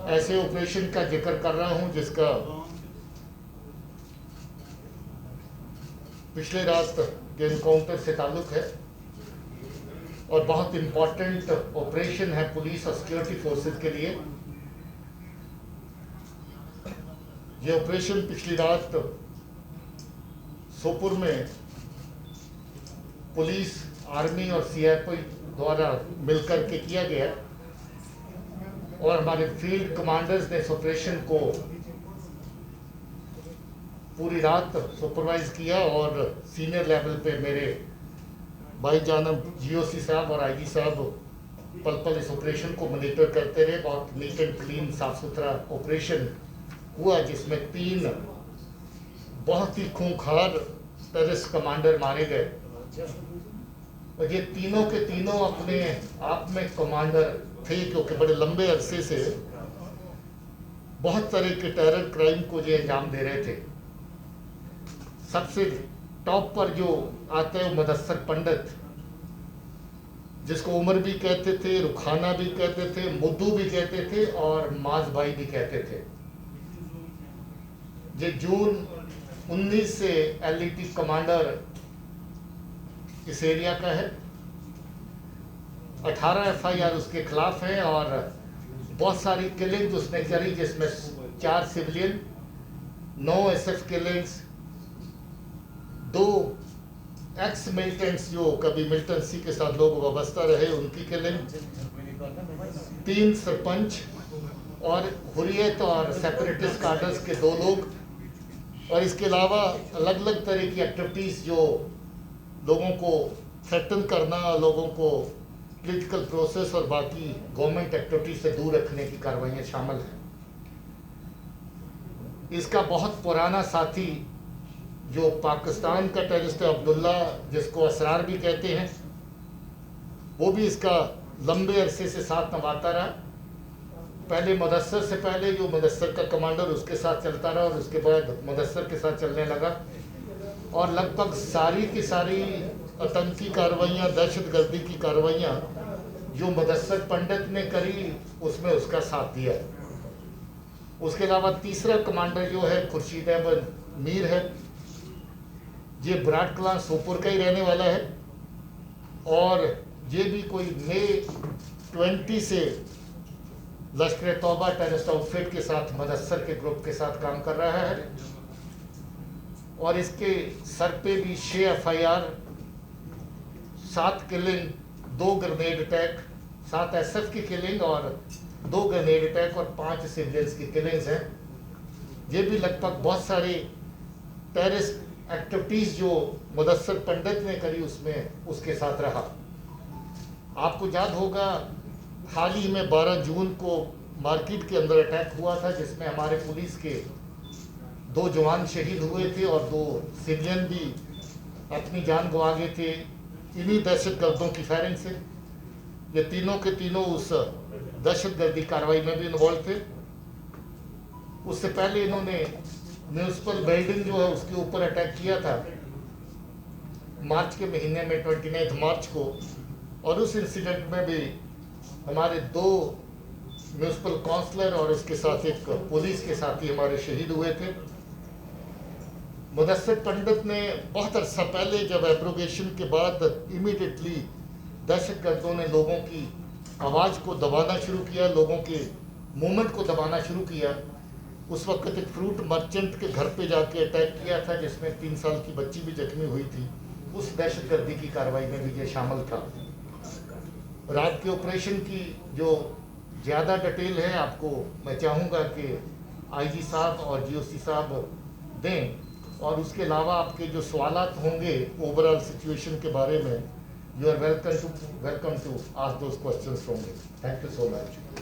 ऐसे ऑपरेशन का जिक्र कर रहा हूं जिसका पिछले रात के एनकाउंटर से ताल्लुक है और बहुत इम्पोर्टेंट ऑपरेशन है पुलिस और सिक्योरिटी फोर्सेस के लिए। ये ऑपरेशन पिछली रात सोपुर में पुलिस, आर्मी और सीआरपी द्वारा मिलकर के किया गया और हमारे फील्ड कमांडर्स ने इस ऑपरेशन को पूरी रात सुपरवाइज किया और सीनियर लेवल पे मेरे भाई जानब जीओसी साहब और आईजी साहब पल पल इस ऑपरेशन को मॉनिटर करते रहे। बहुत नीट एंड क्लीन साफ सुथरा ऑपरेशन हुआ जिसमें 3 बहुत ही खूंखार टेररिस्ट कमांडर मारे गए और ये तीनों के तीनों अपने आप में कमांडर थे, क्योंकि बड़े लंबे अरसे से बहुत तरह के टेरर क्राइम को ये अंजाम दे रहे थे। सबसे टॉप पर जो आते हैं मुदस्सर पंडित, जिसको उमर भी कहते थे, रुखाना भी कहते थे, मुद्दू भी कहते थे और माज भाई भी कहते थे। ये जून 19 से एलईटी कमांडर इस एरिया का है। 18 एफआईआर उसके खिलाफ है और बहुत सारी किलिंग उसने करी, जिसमें 4 civilian, 9 SF killings, 2 x militants जो कभी मिलिटेंसी के साथ लोग वाबस्ता रहे उनकी किलिंग, 3 सरपंच और हुर्रियत और सेपरेटिस्ट कार्डर्स के 2 लोग, और इसके अलावा अलग अलग तरह की एक्टिविटीज़ जो लोगों को थ्रेटन करना, लोगों को पॉलिटिकल प्रोसेस और बाकी गवर्नमेंट एक्टिविटीज से दूर रखने की कार्रवाइयाँ शामिल हैं। इसका बहुत पुराना साथी जो पाकिस्तान का टेररिस्ट है अब्दुल्ला, जिसको असरार भी कहते हैं, वो भी इसका लंबे अरसे से साथ निभाता रहा। पहले मुदस्सर से पहले जो मुदस्सर का कमांडर उसके साथ चलता रहा और उसके बाद मुदस्सर के साथ चलने लगा और लगभग सारी की सारी आतंकी कार्रवाइयाँ, दहशतगर्दी की कार्रवाइयाँ जो मुदस्सर पंडित ने करी उसमें उसका साथ दिया। उसके अलावा तीसरा कमांडर जो है खुर्शीद अहमद मीर है, ये ब्राड कलां सोपुर का ही रहने वाला है और ये भी कोई मई 20 से लश्कर तौबा टेररिस्ट आउटफिट के साथ मुदस्सर के ग्रुप के साथ काम कर रहा है और इसके सर पे भी 6 FIR, 7 killing, 2 grenade attack, 7 SF की किलिंग और 2 ग्रेनेड अटैक और 5 सिविलियंस की किलिंग्स हैं। ये भी लगभग बहुत सारी टेररिस्ट एक्टिविटीज़ जो मुदस्सर पंडित ने करी उसमें उसके साथ रहा। आपको याद होगा हाल ही में 12 जून को मार्केट के अंदर अटैक हुआ था जिसमें हमारे पुलिस के 2 जवान शहीद हुए थे और 2 सिविलियन भी अपनी जान गंवा गए थे इन्हीं दहशतगर्दों की फायरिंग से। ये तीनों के तीनों उस दहशतगर्दी कार्रवाई में भी इन्वॉल्व थे। उससे पहले इन्होंने म्यूनिसिपल बिल्डिंग जो है उसके ऊपर अटैक किया था मार्च के महीने में 29 मार्च को, और उस इंसिडेंट में भी हमारे 2 म्यूनिसिपल काउंसलर और उसके साथ एक पुलिस के साथी हमारे शहीद हुए थे। मुदस्सर पंडित ने बहुत अर्सा पहले जब एब्रोगेशन के बाद इमीडिएटली दहशतगर्दों ने लोगों की आवाज़ को दबाना शुरू किया, लोगों के मूवमेंट को दबाना शुरू किया। उस वक्त एक फ्रूट मर्चेंट के घर पे जाके अटैक किया था जिसमें 3 साल की बच्ची भी जख्मी हुई थी। उस दहशतगर्दी की कार्रवाई में भी ये शामिल था। रात के ऑपरेशन की जो ज़्यादा डिटेल है आपको मैं चाहूँगा कि आईजी साहब और जीओसी साहब दें, और उसके अलावा आपके जो सवालात होंगे ओवरऑल सिचुएशन के बारे में, you are welcome to ask those questions from me. Thank you so much.